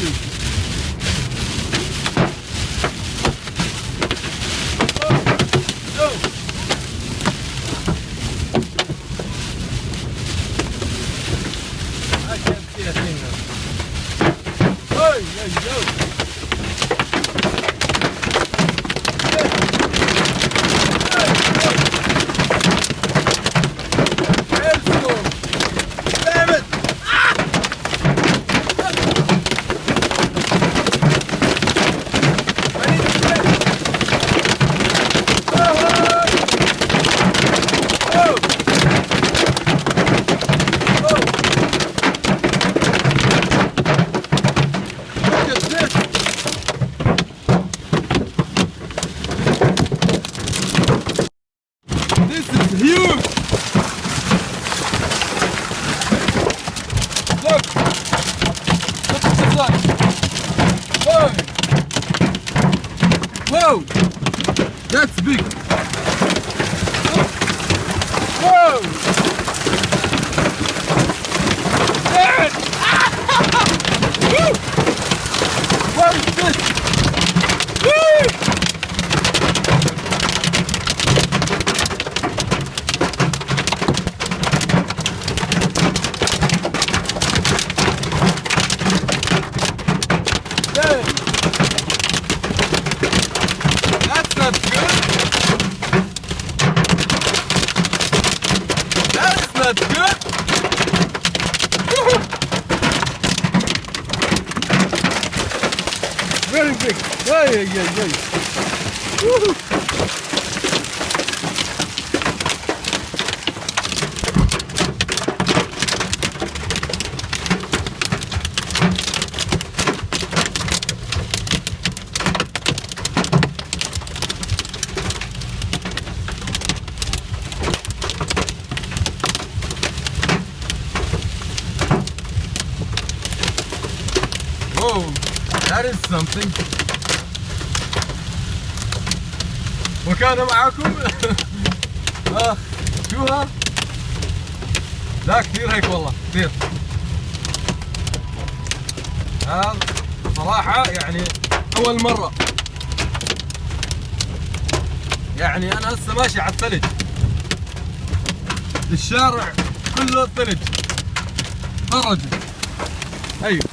I can't see a thing now. Hey, hey, yo. This is huge! Look! Look at the size! Whoa! Whoa! That's big! Whoa! There! Woo! What is this? Woo! That's not good. That is not good. Very big. Hey, hey, hey. Whoa, that is something. وكان معكم شو ها؟ لا كثير هيك والله كثير. هذا صراحة يعني أول مرة. يعني أنا هسه ماشي على الثلج. الشارع كله ثلج. فرج. أيوه.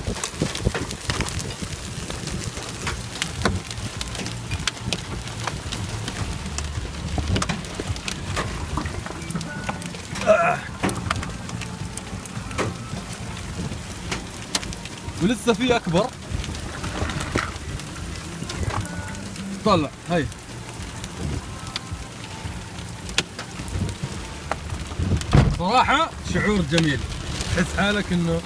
ولسه في اكبر. طلع هاي صراحة شعور جميل، تحس حالك انه